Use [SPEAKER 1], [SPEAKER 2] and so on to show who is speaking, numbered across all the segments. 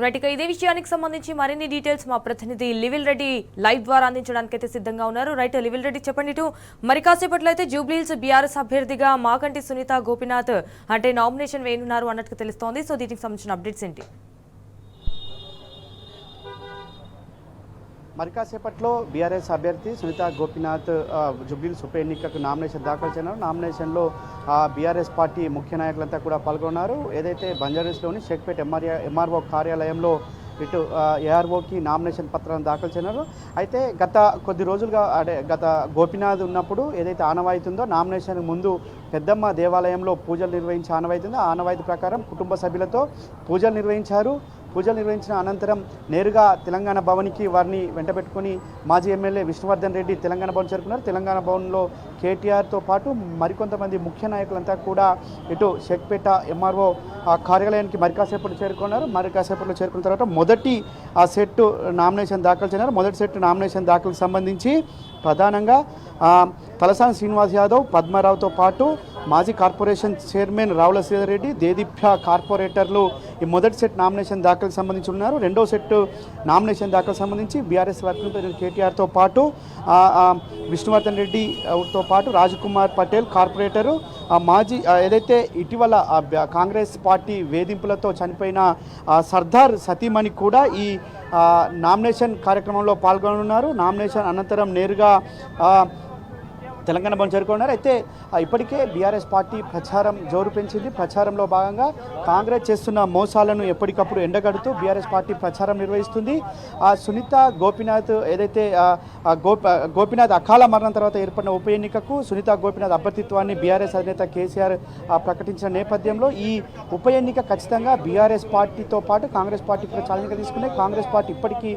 [SPEAKER 1] Right ఇదే విషయానికి సంబంధించి మరిన్ని డీటెయిల్స్ మా ప్రతినిధి లివిల్ రెడ్డి లైవ్ ద్వారా అందించడానికి సిద్ధంగా ఉన్నారు. రైట్ లివిల్ రెడ్డి చెప్పండి. మరి కాసేపట్లో అయితే జూబ్లీహిల్స్ బీఆర్ఎస్ అభ్యర్థిగా మాగంటి సునీత గోపీనాథ్ అంటే నామినేషన్ వేయనున్నారు అన్నట్టు తెలుస్తోంది. సో దీనికి సంబంధించిన అప్డేట్స్ ఏంటి?
[SPEAKER 2] మరి కాసేపట్లో బీఆర్ఎస్ అభ్యర్థి సునీత గోపీనాథ్ జూబ్లీహిల్స్ ఉప ఎన్నికకు నామినేషన్ దాఖలు చేయనున్నారు. నామినేషన్లో బీఆర్ఎస్ పార్టీ ముఖ్య నాయకులంతా కూడా పాల్గొన్నారు. ఏదైతే బంజారాహిల్స్లోని షేక్పేట్ ఎంఆర్ఓ కార్యాలయంలో ఇటు ఏఆర్ఓకి నామినేషన్ పత్రాలను దాఖలు చేయనున్నారు. అయితే గత కొద్ది రోజులుగా గత గోపీనాథ్ ఉన్నప్పుడు ఏదైతే ఆనవాయితీ ఉందో నామినేషన్ ముందు పెద్దమ్మ దేవాలయంలో పూజలు నిర్వహించే ఆనవాయితీ ఉందో ఆ ఆనవాయితీ ప్రకారం కుటుంబ సభ్యులతో పూజలు నిర్వహించారు. పూజలు నిర్వహించిన అనంతరం నేరుగా తెలంగాణ భవన్కి వారిని వెంటబెట్టుకుని మాజీ ఎమ్మెల్యే విష్ణువర్ధన్ రెడ్డి తెలంగాణ భవన్ చేరుకున్నారు. తెలంగాణ భవన్లో కేటీఆర్తో పాటు మరికొంతమంది ముఖ్య నాయకులంతా కూడా ఇటు షేక్పేట ఎంఆర్ఓ కార్యాలయానికి మరికాసేపట్లో చేరుకున్నారు. మరికాసేపట్లో చేరుకున్న తర్వాత మొదటి సెట్ నామినేషన్ దాఖలు చేయన్నారు. మొదటి సెట్ నామినేషన్ దాఖలకు సంబంధించి ప్రధానంగా తలసాని శ్రీనివాస్ యాదవ్, పద్మారావుతో పాటు మాజీ కార్పొరేషన్ చైర్మన్ రావుల శ్రీధర్ రెడ్డి, దేదీప్య కార్పొరేటర్లు ఈ మొదటి సెట్ నామినేషన్ దాఖలకు సంబంధించి ఉన్నారు. రెండో సెట్ నామినేషన్ దాఖలకు సంబంధించి బీఆర్ఎస్ వర్కింగ్ ప్రెసిడెంట్ కేటీఆర్తో పాటు విష్ణువర్ధన్ రెడ్డితో పాటు రాజ్కుమార్ పటేల్ కార్పొరేటరు, మాజీ ఏదైతే ఇటీవల కాంగ్రెస్ పార్టీ వేధింపులతో చనిపోయిన సర్దార్ సతీమణి కూడా ఈ నామినేషన్ కార్యక్రమంలో పాల్గొనున్నారు. నామినేషన్ అనంతరం నేరుగా తెలంగాణ భవన్ చేరుకున్నారు. అయితే ఇప్పటికే బీఆర్ఎస్ పార్టీ ప్రచారం జోరు పెంచింది. ప్రచారంలో భాగంగా కాంగ్రెస్ చేస్తున్న మోసాలను ఎప్పటికప్పుడు ఎండగడుతూ బీఆర్ఎస్ పార్టీ ప్రచారం నిర్వహిస్తుంది. సునీత గోపీనాథ్ ఏదైతే గోపీనాథ్ అకాల మరణం తర్వాత ఏర్పడిన ఉప ఎన్నికకు సునీత గోపీనాథ్ అభ్యర్థిత్వాన్ని బీఆర్ఎస్ అధినేత కేసీఆర్ ప్రకటించిన నేపథ్యంలో ఈ ఉప ఎన్నిక ఖచ్చితంగా బీఆర్ఎస్ పార్టీతో పాటు కాంగ్రెస్ పార్టీ కూడా ఛాలెంజ్గా తీసుకున్నాయి. కాంగ్రెస్ పార్టీ ఇప్పటికీ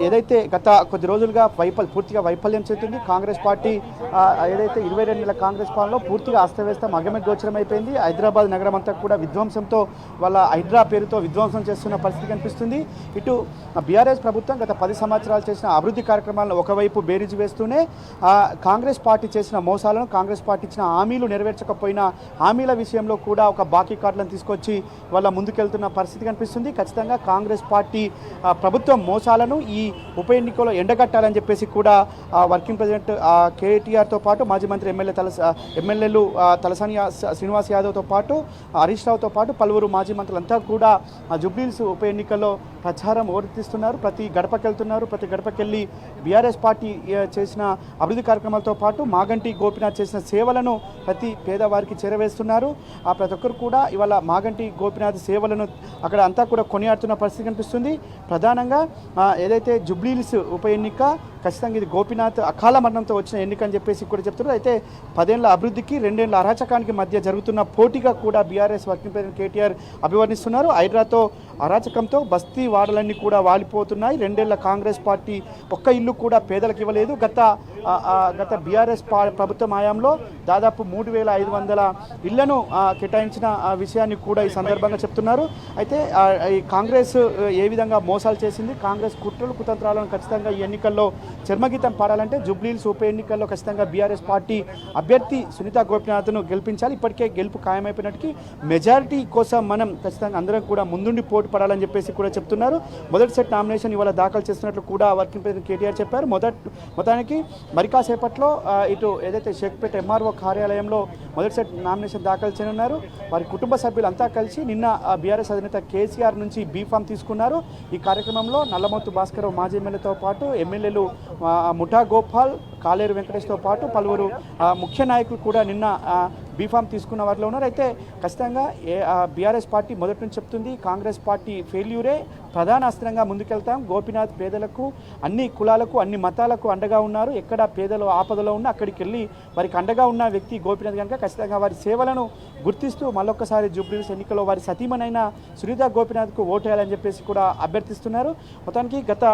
[SPEAKER 2] ఏదైతే గత కొద్ది రోజులుగా పూర్తిగా వైఫల్యం చెందుతుంది. కాంగ్రెస్ పార్టీ ఏదైతే 22 నెలల కాంగ్రెస్ పాలనలో పూర్తిగా అస్తవ్యస్తం అగమ్యగోచరం అయిపోయింది. హైదరాబాద్ నగరం అంతా కూడా విధ్వంసంతో వాళ్ళ హైడ్రా పేరుతో విధ్వంసం చేస్తున్న పరిస్థితి కనిపిస్తుంది. ఇటు బీఆర్ఎస్ ప్రభుత్వం గత 10 సంవత్సరాలు చేసిన అభివృద్ధి కార్యక్రమాలను ఒకవైపు బేరీజు వేస్తూనే కాంగ్రెస్ పార్టీ చేసిన మోసాలను, కాంగ్రెస్ పార్టీ ఇచ్చిన హామీలు నెరవేర్చకపోయిన హామీల విషయంలో కూడా ఒక బాకీ కార్డులను తీసుకొచ్చి వాళ్ళ ముందుకెళ్తున్న పరిస్థితి కనిపిస్తుంది. ఖచ్చితంగా కాంగ్రెస్ పార్టీ ప్రభుత్వం మోసాలను ఈ ఉప ఎన్నికలో ఎండగట్టాలని చెప్పేసి కూడా వర్కింగ్ ప్రెసిడెంట్ కేటీఆర్తో పాటు మాజీ మంత్రి ఎమ్మెల్యేలు తలసాని శ్రీనివాస్ యాదవ్తో పాటు హరీష్ రావుతో పాటు పలువురు మాజీ మంత్రులంతా కూడా జూబ్లీహిల్స్ ఉప ఎన్నికల్లో ప్రచారం ఓరెత్తిస్తున్నారు. ప్రతి గడపకెళ్తున్నారు. ప్రతి గడపకెళ్ళి బీఆర్ఎస్ పార్టీ చేసిన అభివృద్ధి కార్యక్రమాలతో పాటు మాగంటి గోపీనాథ్ చేసిన సేవలను ప్రతి పేదవారికి చేరవేస్తున్నారు. ప్రతి ఒక్కరు కూడా ఇవాళ మాగంటి గోపీనాథ్ సేవలను అక్కడ అంతా కూడా కొనియాడుతున్న పరిస్థితి కనిపిస్తుంది. ప్రధానంగా ఏదైతే జూబ్లీహిల్స్ ఉప ఎన్నిక ఖచ్చితంగా ఇది గోపీనాథ్ అకాల మరణంతో వచ్చిన ఎన్నిక అని చెప్పేసి కూడా చెప్తున్నారు. అయితే 10 ఏళ్ల అభివృద్ధికి 2 ఏళ్ల అరాచకానికి మధ్య జరుగుతున్న పోటీగా కూడా బీఆర్ఎస్ వర్కింగ్ ప్రెసిడెంట్ కేటీఆర్ అభివర్ణిస్తున్నారు. హైడ్రాతో అరాచకంతో బస్తీ వాడలన్నీ కూడా వాలిపోతున్నాయి. 2 ఏళ్ల కాంగ్రెస్ పార్టీ ఒక్క ఇల్లు కూడా పేదలకు ఇవ్వలేదు. గత బీఆర్ఎస్ ప్రభుత్వం హయాంలో దాదాపు 3500 ఇళ్లను కేటాయించిన విషయాన్ని కూడా ఈ సందర్భంగా చెప్తున్నారు. అయితే ఈ కాంగ్రెస్ ఏ విధంగా మోసాలు చేసింది, కాంగ్రెస్ కుట్రలు కుతంత్రాలను ఖచ్చితంగా ఈ ఎన్నికల్లో చర్మగీతం పాడాలంటే జూబ్లీహిల్స్ ఉప ఎన్నికల్లో ఖచ్చితంగా బీఆర్ఎస్ పార్టీ అభ్యర్థి సునీత గోపీనాథ్ను గెలిపించాలి. ఇప్పటికే గెలుపు ఖాయమైపోయినట్టుకి మెజారిటీ కోసం మనం ఖచ్చితంగా అందరం కూడా ముందుండి పోటీ పడాలని చెప్పేసి కూడా చెప్తున్నారు. మొదటి సెట్ నామినేషన్ ఇవాళ దాఖలు చేస్తున్నట్లు కూడా వర్కింగ్ ప్రెసిడెంట్ కేటీఆర్ చెప్పారు. మొత్తానికి మరికాసేపట్లో ఇటు ఏదైతే షేక్పేట ఎంఆర్ఓ కార్యాలయంలో మొదటి సెట్ నామినేషన్ దాఖలు చేయనున్నారు. వారి కుటుంబ సభ్యులంతా కలిసి నిన్న బీఆర్ఎస్ అధినేత కేసీఆర్ నుంచి బీఫామ్ తీసుకున్నారు. ఈ కార్యక్రమంలో నల్లమోతు భాస్కర్ మాజీ ఎమ్మెల్యేతో పాటు ఎమ్మెల్యేలు ముఠా గోపాల్, కాలేరు వెంకటేష్తో పాటు పలువురు ముఖ్య నాయకులు కూడా నిన్న బీఫామ్ తీసుకున్న వారిలో ఉన్నారు. అయితే ఖచ్చితంగా బీఆర్ఎస్ పార్టీ మొదటి నుంచి చెప్తుంది కాంగ్రెస్ పార్టీ ఫెయిల్యూరే ప్రధాన అస్త్రంగా ముందుకెళ్తాం. గోపీనాథ్ పేదలకు, అన్ని కులాలకు, అన్ని మతాలకు అండగా ఉన్నారు. ఎక్కడ పేదలు ఆపదలో ఉన్నా అక్కడికి వెళ్ళి వారికి అండగా ఉన్న వ్యక్తి గోపీనాథ్ కనుక ఖచ్చితంగా వారి సేవలను గుర్తిస్తూ మళ్ళొక్కసారి జూబ్లీహిల్స్ ఎన్నికల్లో వారి సతీమణైన సునీత గోపీనాథ్కు ఓటు వేయాలని చెప్పేసి కూడా అభ్యర్థిస్తున్నారు. మొత్తానికి గత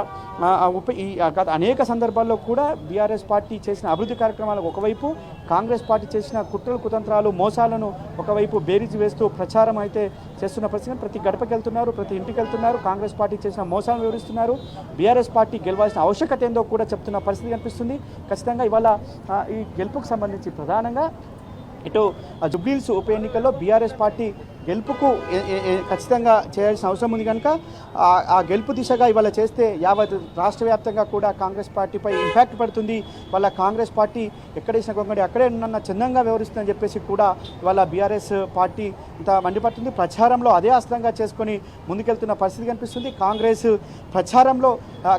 [SPEAKER 2] అనేక సందర్భాల్లో కూడా బీఆర్ఎస్ పార్టీ చేసిన అభివృద్ధి కార్యక్రమాలు ఒకవైపు, కాంగ్రెస్ పార్టీ చేసిన కుట్రలు కుతంత్రాలు మోసాలను ఒకవైపు బేరీజు వేస్తూ ప్రచారం అయితే చేస్తున్న పరిస్థితి. ప్రతి గడపకి వెళ్తున్నారు, ప్రతి ఇంటికి వెళ్తున్నారు. కాంగ్రెస్ పార్టీ చేసిన మోసాలను వివరిస్తున్నారు. బీఆర్ఎస్ పార్టీ గెలవాల్సిన ఆవశ్యకత ఏందో కూడా చెప్తున్న పరిస్థితి కనిపిస్తుంది. ఖచ్చితంగా ఇవాళ ఈ గెలుపుకు సంబంధించి ప్రధానంగా ఇటు జూబ్లీహిల్స్ ఉప ఎన్నికల్లో బీఆర్ఎస్ పార్టీ గెలుపుకు ఖచ్చితంగా చేయాల్సిన అవసరం ఉంది కనుక ఆ గెలుపు దిశగా ఇవాళ చేస్తే యావత్ రాష్ట్ర వ్యాప్తంగా కూడా కాంగ్రెస్ పార్టీపై ఇంపాక్ట్ పడుతుంది. వాళ్ళ కాంగ్రెస్ పార్టీ ఎక్కడేసిన కొంగడి అక్కడే ఉన్న చందంగా వ్యవహరిస్తుందని చెప్పేసి కూడా ఇవాళ బీఆర్ఎస్ పార్టీ ఇంత మండిపడుతుంది. ప్రచారంలో అదే అస్త్రంగా చేసుకొని ముందుకెళ్తున్న పరిస్థితి కనిపిస్తుంది. కాంగ్రెస్ ప్రచారంలో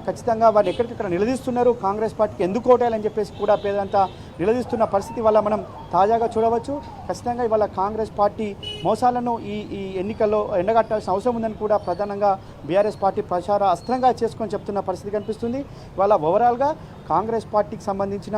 [SPEAKER 2] ఖచ్చితంగా వారిని ఎక్కడికక్కడ నిలదీస్తున్నారు. కాంగ్రెస్ పార్టీకి ఎందుకు ఓటేయాలని చెప్పేసి కూడా పేదంతా నిలదీస్తున్న పరిస్థితి వల్ల మనం తాజాగా చూడవచ్చు. ఖచ్చితంగా ఇవాళ కాంగ్రెస్ పార్టీ మోసాలను ఈ ఎన్నికల్లో ఎండగట్టాల్సిన అవసరం ఉందని కూడా ప్రధానంగా బీఆర్ఎస్ పార్టీ ప్రచార అస్త్రంగా చేసుకొని చెప్తున్న పరిస్థితి కనిపిస్తుంది. ఇవాళ ఓవరాల్గా కాంగ్రెస్ పార్టీకి సంబంధించిన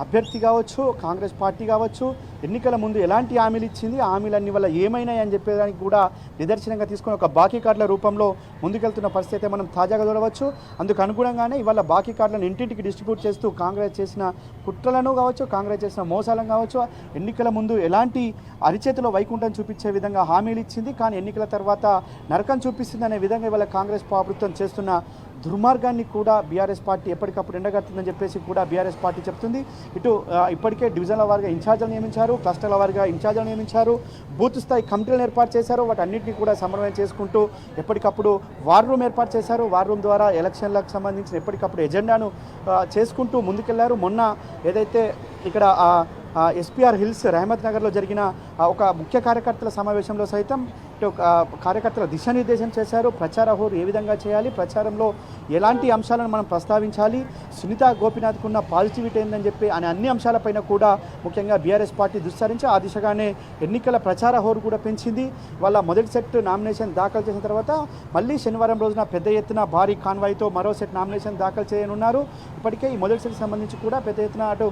[SPEAKER 2] అభ్యర్థి కావచ్చు, కాంగ్రెస్ పార్టీ కావచ్చు, ఎన్నికల ముందు ఎలాంటి హామీలు ఇచ్చింది, హామీలన్నీ వల్ల ఏమైనాయి అని చెప్పేదానికి కూడా నిదర్శనంగా తీసుకొని ఒక బాకీ కార్డుల రూపంలో ముందుకెళ్తున్న పరిస్థితి అయితే మనం తాజాగా చూడవచ్చు. అందుకు అనుగుణంగానే ఇవాళ బాకీ కార్డులను ఇంటింటికి డిస్ట్రిబ్యూట్ చేస్తూ కాంగ్రెస్ చేసిన కుట్రలను కావచ్చు, కాంగ్రెస్ చేసిన మోసాలను కావచ్చు, ఎన్నికల ముందు ఎలాంటి అరిచేతిలో వైకుంఠం చూపించే విధంగా హామీలు ఇచ్చింది, కానీ ఎన్నికల తర్వాత నరకం చూపిస్తుంది అనే విధంగా ఇవాళ కాంగ్రెస్ ప్రభుత్వం చేస్తున్న దుర్మార్గాన్ని కూడా బీఆర్ఎస్ పార్టీ ఎప్పటికప్పుడు ఎండగడుతుందని చెప్పేసి కూడా బీఆర్ఎస్ పార్టీ చెప్తుంది. ఇటు ఇప్పటికే డివిజన్ల వారిగా ఇన్ఛార్జీలు నియమించారు, క్లస్టర్ల వారిగా ఇన్ఛార్జీలు నియమించారు, బూత్ స్థాయి కమిటీలను ఏర్పాటు చేశారు. వాటన్నింటినీ కూడా సమన్వయం చేసుకుంటూ ఎప్పటికప్పుడు వార్ రూమ్ ఏర్పాటు చేశారు. వార్ రూమ్ ద్వారా ఎలక్షన్లకు సంబంధించిన ఎప్పటికప్పుడు ఎజెండాను చేసుకుంటూ ముందుకెళ్లారు. మొన్న ఏదైతే ఇక్కడ ఎస్పీఆర్ హిల్స్ రహమత్ నగర్లో జరిగిన ఒక ముఖ్య కార్యకర్తల సమావేశంలో సైతం కార్యకర్తల దిశానిర్దేశం చేశారు. ప్రచార హోరు ఏ విధంగా చేయాలి, ప్రచారంలో ఎలాంటి అంశాలను మనం ప్రస్తావించాలి, సునీతా గోపీనాథ్కు ఉన్న పాజిటివిటీ ఏందని చెప్పి అన్ని అంశాలపైన కూడా ముఖ్యంగా బీఆర్ఎస్ పార్టీ దుస్సరించి ఆ దిశగానే ఎన్నికల ప్రచార హోరు కూడా పెంచింది. వాళ్ళ మొదటి సెట్ నామినేషన్ దాఖలు చేసిన తర్వాత మళ్ళీ శనివారం రోజున పెద్ద ఎత్తున భారీ కాన్వాయ్తో మరో సెట్ నామినేషన్ దాఖలు చేయనున్నారు. ఇప్పటికే ఈ మొదటి సెట్కి సంబంధించి కూడా పెద్ద ఎత్తున అటు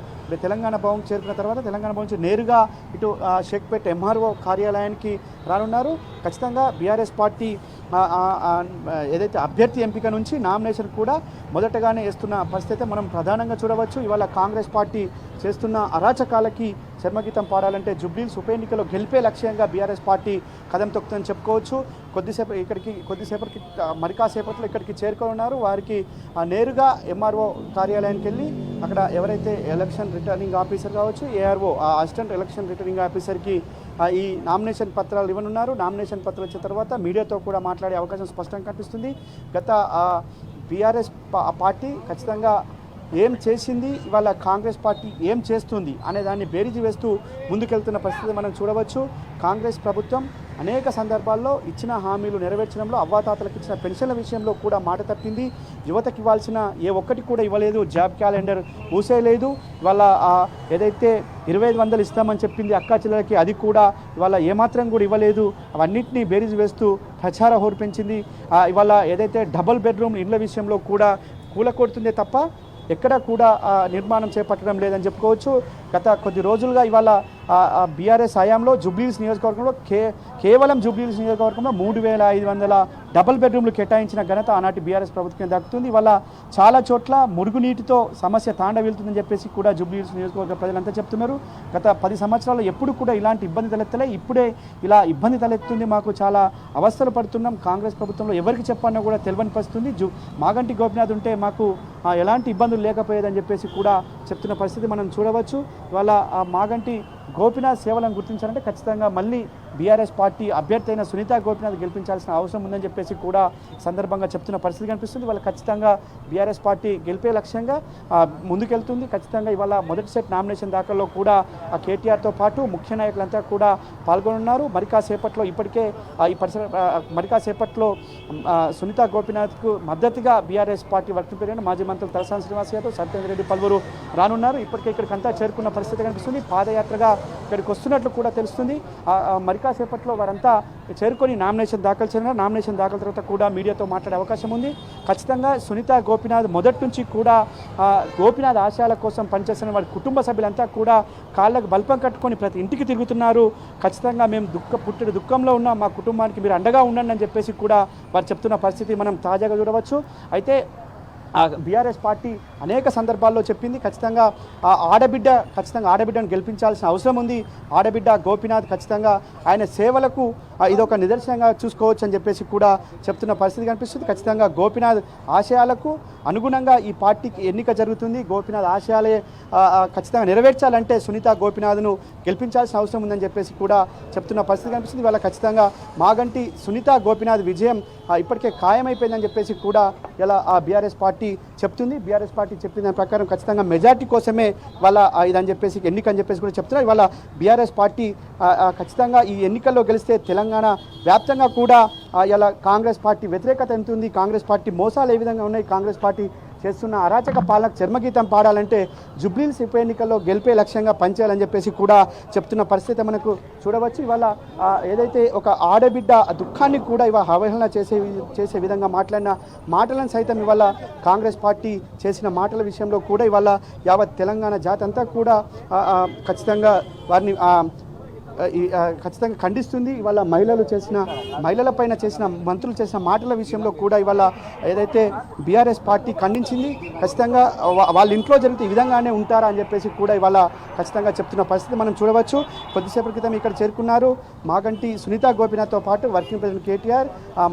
[SPEAKER 2] తెలంగాణ భవన్ చేరుకున్న తర్వాత తెలంగాణ భవన్ నుంచి నేరుగా ఇటు షేక్పేట్ ఎంఆర్ఓ కార్యాలయానికి రానున్నారు. ఖచ్చితంగా బీఆర్ఎస్ పార్టీ ఏదైతే అభ్యర్థి ఎంపిక నుంచి నామినేషన్ కూడా మొదటగానే వేస్తున్న పరిస్థితి మనం ప్రధానంగా చూడవచ్చు. ఇవాళ కాంగ్రెస్ పార్టీ చేస్తున్న అరాచకాలకి చర్మగీతం పాడాలంటే జూబ్లీహిల్స్ ఉప ఎన్నికలో గెలిపే లక్ష్యంగా బీఆర్ఎస్ పార్టీ కదం తొక్కుతుందని చెప్పుకోవచ్చు. కొద్దిసేపటికి మరికాసేపట్లో ఇక్కడికి చేరుకోనున్నారు. వారికి నేరుగా ఎంఆర్ఓ కార్యాలయానికి వెళ్ళి అక్కడ ఎవరైతే ఎలక్షన్ రిటర్నింగ్ ఆఫీసర్ కావచ్చు, ఏఆర్ఓ అసిస్టెంట్ ఎలక్షన్ రిటర్నింగ్ ఆఫీసర్కి ఈ నామినేషన్ పత్రాలు ఇవ్వనున్నారు. నామినేషన్ పత్రాలు వచ్చిన తర్వాత మీడియాతో కూడా మాట్లాడే అవకాశం స్పష్టంగా కనిపిస్తుంది. గత బీఆర్ఎస్ పార్టీ ఖచ్చితంగా ఏం చేసింది, ఇవాళ కాంగ్రెస్ పార్టీ ఏం చేస్తుంది అనే దాన్ని బేరీజు వేస్తూ ముందుకెళ్తున్న పరిస్థితి మనం చూడవచ్చు. కాంగ్రెస్ ప్రభుత్వం అనేక సందర్భాల్లో ఇచ్చిన హామీలు నెరవేర్చడంలో అవ్వాతాతలకు ఇచ్చిన పెన్షన్ల విషయంలో కూడా మాట తప్పింది. యువతకి ఇవ్వాల్సిన ఏ ఒక్కటి కూడా ఇవ్వలేదు. జాబ్ క్యాలెండర్ మూసేయలేదు. ఇవాళ ఏదైతే 2500 ఇస్తామని చెప్పింది అక్కా చెల్లెలకి అది కూడా ఇవాళ ఏమాత్రం కూడా ఇవ్వలేదు. అవన్నింటినీ బేరీజు వేస్తూ ప్రచార హోరు పెంచింది. ఇవాళ ఏదైతే డబుల్ బెడ్రూమ్ ఇళ్ల విషయంలో కూడా కూలకొడుతుందే తప్ప ఎక్కడ కూడా నిర్మాణం చేపట్టడం లేదని చెప్పుకోవచ్చు. గత కొద్ది రోజులుగా ఇవాళ బీఆర్ఎస్ హయాంలో జూబ్లీహిల్స్ నియోజకవర్గంలో కేవలం జూబ్లీహిల్స్ నియోజకవర్గంలో 3500 డబుల్ బెడ్రూమ్లు కేటాయించిన ఘనత ఆనాటి బీఆర్ఎస్ ప్రభుత్వం దక్కుతుంది. ఇవాళ చాలా చోట్ల మురుగునీటితో సమస్య తాండవిల్తుందని చెప్పేసి కూడా జూబ్లీహిల్స్ నియోజకవర్గ ప్రజలంతా చెప్తున్నారు. గత 10 సంవత్సరాల్లో ఎప్పుడు కూడా ఇలాంటి ఇబ్బంది తలెత్తలే, ఇప్పుడే ఇలా ఇబ్బంది తలెత్తుంది, మాకు చాలా అవస్థలు పడుతున్నాం, కాంగ్రెస్ ప్రభుత్వంలో ఎవరికి చెప్పానో కూడా తెలియని పరిస్థితుంది. మాగంటి గోపీనాథ్ ఉంటే మాకు ఎలాంటి ఇబ్బందులు లేకపోయేదని చెప్పేసి కూడా చెప్తున్న పరిస్థితి మనం చూడవచ్చు. ఇవాళ మాగంటి గోపీనాథ్ సేవలను గుర్తించాలంటే ఖచ్చితంగా మళ్ళీ బీఆర్ఎస్ పార్టీ అభ్యర్థి అయిన సునీతా గోపీనాథ్ గెలిపించాల్సిన అవసరం ఉందని చెప్పేసి కూడా సందర్భంగా చెప్తున్న పరిస్థితి కనిపిస్తుంది. వాళ్ళు ఖచ్చితంగా బీఆర్ఎస్ పార్టీ గెలిపే లక్ష్యంగా ముందుకెళ్తుంది. ఖచ్చితంగా ఇవాళ మొదటి సెట్ నామినేషన్ దాఖల్లో కూడా కేటీఆర్తో పాటు ముఖ్య నాయకులంతా కూడా పాల్గొనున్నారు. మరికాసేపట్లో ఇప్పటికే మరికాసేపట్లో సునీతా గోపీనాథ్కు మద్దతుగా బీఆర్ఎస్ పార్టీ వర్కింగ్ ప్రెసిడెంట్ మాజీ మంత్రులు తలసాని శ్రీనివాస్ యాదవ్, సత్యేంద్ర రెడ్డి పలువురు రానున్నారు. ఇప్పటికే ఇక్కడికంతా చేరుకున్న పరిస్థితి కనిపిస్తుంది. పాదయాత్రగా ఇక్కడికి వస్తున్నట్లు కూడా తెలుస్తుంది. మరికాసేపట్లో వారంతా చేరుకొని నామినేషన్ దాఖలు చేయనున్నారు. నామినేషన్ దాఖలు తర్వాత కూడా మీడియాతో మాట్లాడే అవకాశం ఉంది. ఖచ్చితంగా సునీతా గోపీనాథ్ మొదటి నుంచి కూడా గోపీనాథ్ ఆశయాల కోసం పనిచేస్తున్న వారి కుటుంబ సభ్యులంతా కూడా కాళ్ళకు బల్పం కట్టుకొని ప్రతి ఇంటికి తిరుగుతున్నారు. ఖచ్చితంగా మేము దుఃఖంలో ఉన్న మా కుటుంబానికి మీరు అండగా ఉండండి అని చెప్పేసి కూడా వారు చెప్తున్న పరిస్థితి మనం తాజాగా చూడవచ్చు. అయితే బీఆర్ఎస్ పార్టీ అనేక సందర్భాల్లో చెప్పింది. ఖచ్చితంగా ఖచ్చితంగా ఆడబిడ్డను గెలిపించాల్సిన అవసరం ఉంది. ఆడబిడ్డ గోపీనాథ్ ఖచ్చితంగా ఆయన సేవలకు ఇదొక నిదర్శనంగా చూసుకోవచ్చు అని చెప్పేసి కూడా చెప్తున్న పరిస్థితి కనిపిస్తుంది. ఖచ్చితంగా గోపీనాథ్ ఆశయాలకు అనుగుణంగా ఈ పార్టీకి ఎన్నిక జరుగుతుంది. గోపీనాథ్ ఆశయాలే ఖచ్చితంగా నెరవేర్చాలంటే సునీత గోపీనాథ్ను గెలిపించాల్సిన అవసరం ఉందని చెప్పేసి కూడా చెప్తున్న పరిస్థితి కనిపిస్తుంది. ఇవాళ ఖచ్చితంగా మాగంటి సునీత గోపీనాథ్ విజయం ఇప్పటికే ఖాయమైపోయిందని చెప్పేసి కూడా ఇలా బీఆర్ఎస్ పార్టీ చెప్తుంది. బీఆర్ఎస్ పార్టీ చెప్పిన దాని ప్రకారం ఖచ్చితంగా మెజార్టీ కోసమే వాళ్ళ ఇదని చెప్పేసి ఎన్నిక అని చెప్పేసి కూడా చెప్తున్నారు. ఇవాళ బీఆర్ఎస్ పార్టీ ఖచ్చితంగా ఈ ఎన్నికల్లో గెలిస్తే తెలంగాణ వ్యాప్తంగా కూడా ఇలా కాంగ్రెస్ పార్టీ వ్యతిరేకత ఎంత ఉంది, కాంగ్రెస్ పార్టీ మోసాలు ఏ విధంగా ఉన్నాయి, కాంగ్రెస్ పార్టీ చేస్తున్న అరాచక పాలనకు చర్మగీతం పాడాలంటే జుబ్లీహిల్స్ ఉప ఎన్నికల్లో గెలిపే లక్ష్యంగా పనిచేయాలని చెప్పేసి కూడా చెప్తున్న పరిస్థితి మనకు చూడవచ్చు. ఇవాళ ఏదైతే ఒక ఆడబిడ్డ దుఃఖాన్ని కూడా ఇవాళ అవహేళన చేసే విధంగా మాట్లాడిన మాటలను సైతం ఇవాళ కాంగ్రెస్ పార్టీ చేసిన మాటల విషయంలో కూడా ఇవాళ యావత్ తెలంగాణ జాతి అంతా కూడా ఖచ్చితంగా వారిని ఖచ్చితంగా ఖండిస్తుంది. ఇవాళ మహిళలపైన చేసిన మంత్రులు చేసిన మాటల విషయంలో కూడా ఇవాళ ఏదైతే బీఆర్ఎస్ పార్టీ ఖండించింది. ఖచ్చితంగా వాళ్ళ ఇంట్లో జరిగితే ఈ విధంగానే ఉంటారా అని చెప్పేసి కూడా ఇవాళ ఖచ్చితంగా చెప్తున్న పరిస్థితి మనం చూడవచ్చు. కొద్దిసేపటి క్రితం ఇక్కడ చేరుకున్నారు మాగంటి సునీత గోపీనాథ్తో పాటు వర్కింగ్ ప్రెసిడెంట్ కేటీఆర్,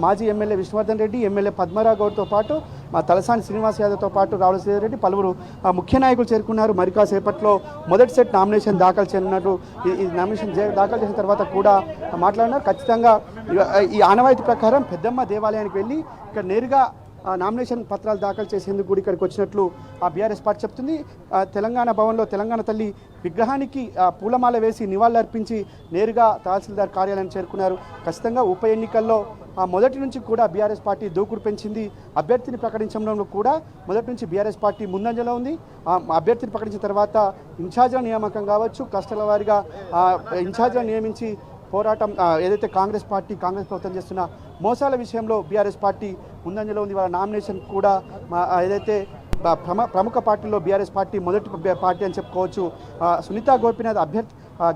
[SPEAKER 2] మాజీ ఎమ్మెల్యే విష్ణువర్ధన్ రెడ్డి, ఎమ్మెల్యే పద్మరావు గౌడ్తో పాటు మా తలసాని శ్రీనివాస్ యాదవ్తో పాటు రావుల శ్రీధర్ రెడ్డి, పలువురు ముఖ్య నాయకులు చేరుకున్నారు. మరి కాసేపట్లో మొదటి సెట్ నామినేషన్ దాఖలు చేయనున్నట్టు ఈ నామినేషన్ దాఖలు చేసిన తర్వాత కూడా మాట్లాడినారు. ఖచ్చితంగా ఈ ఆనవాయితీ ప్రకారం పెద్దమ్మ దేవాలయానికి వెళ్ళి ఇక్కడ నేరుగా నామినేషన్ పత్రాలు దాఖలు చేసేందుకు కూడా ఇక్కడికి వచ్చినట్లు బీఆర్ఎస్ పార్టీ చెప్తుంది. తెలంగాణ భవన్లో తెలంగాణ తల్లి విగ్రహానికి పూలమాల వేసి నివాళులర్పించి నేరుగా తహసీల్దార్ కార్యాలయం చేరుకున్నారు. ఖచ్చితంగా ఉప ఎన్నికల్లో మొదటి నుంచి కూడా బీఆర్ఎస్ పార్టీ దూకుడు పెంచింది. అభ్యర్థిని ప్రకటించడంలో కూడా మొదటి నుంచి బీఆర్ఎస్ పార్టీ ముందంజలో ఉంది. అభ్యర్థిని ప్రకటించిన తర్వాత ఇన్ఛార్జ్ల నియామకం కావచ్చు, క్లస్టర్ల వారీగా ఇన్ఛార్జ్లను నియమించి పోరాటం ఏదైతే కాంగ్రెస్ ప్రభుత్వం చేస్తున్న మోసాల విషయంలో బీఆర్ఎస్ పార్టీ ముందంజలో ఉంది. వాళ్ళ నామినేషన్ కూడా ఏదైతే ప్రముఖ పార్టీల్లో బీఆర్ఎస్ పార్టీ మొదటి పార్టీ అని చెప్పుకోవచ్చు. సునీత గోపీనాథ్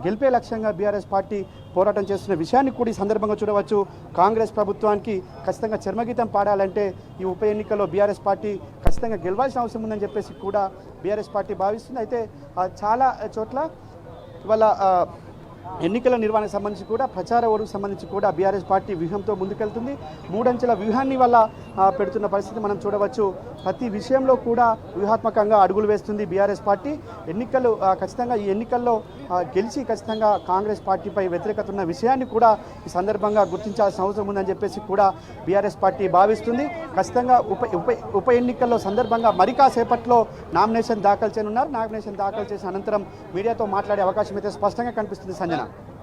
[SPEAKER 2] గెలిపే లక్ష్యంగా బీఆర్ఎస్ పార్టీ పోరాటం చేస్తున్న విషయాన్ని కూడా ఈ సందర్భంగా చూడవచ్చు. కాంగ్రెస్ ప్రభుత్వానికి ఖచ్చితంగా చర్మగీతం పాడాలంటే ఈ ఉప ఎన్నికల్లో బీఆర్ఎస్ పార్టీ ఖచ్చితంగా గెలవాల్సిన అవసరం ఉందని చెప్పేసి కూడా బీఆర్ఎస్ పార్టీ భావిస్తుంది. అయితే చాలా చోట్ల ఇవాళ ఎన్నికల నిర్వహణకు సంబంధించి కూడా ప్రచార ఓటుకు సంబంధించి కూడా బీఆర్ఎస్ పార్టీ వ్యూహంతో ముందుకెళ్తుంది. మూడంచెల వ్యూహాన్ని వల్ల పెడుతున్న పరిస్థితి మనం చూడవచ్చు. ప్రతి విషయంలో కూడా వ్యూహాత్మకంగా అడుగులు వేస్తుంది బీఆర్ఎస్ పార్టీ. ఎన్నికలు ఖచ్చితంగా ఈ ఎన్నికల్లో గెలిచి ఖచ్చితంగా కాంగ్రెస్ పార్టీపై వ్యతిరేకత ఉన్న విషయాన్ని కూడా ఈ సందర్భంగా గుర్తించాల్సిన అవసరం ఉందని చెప్పేసి కూడా బీఆర్ఎస్ పార్టీ భావిస్తుంది. ఖచ్చితంగా ఉప ఎన్నికల్లో సందర్భంగా మరి కాసేపట్లో నామినేషన్ దాఖలు చేయనున్నారు. నామినేషన్ దాఖలు చేసిన అనంతరం మీడియాతో మాట్లాడే అవకాశం అయితే స్పష్టంగా కనిపిస్తుంది. సంజన.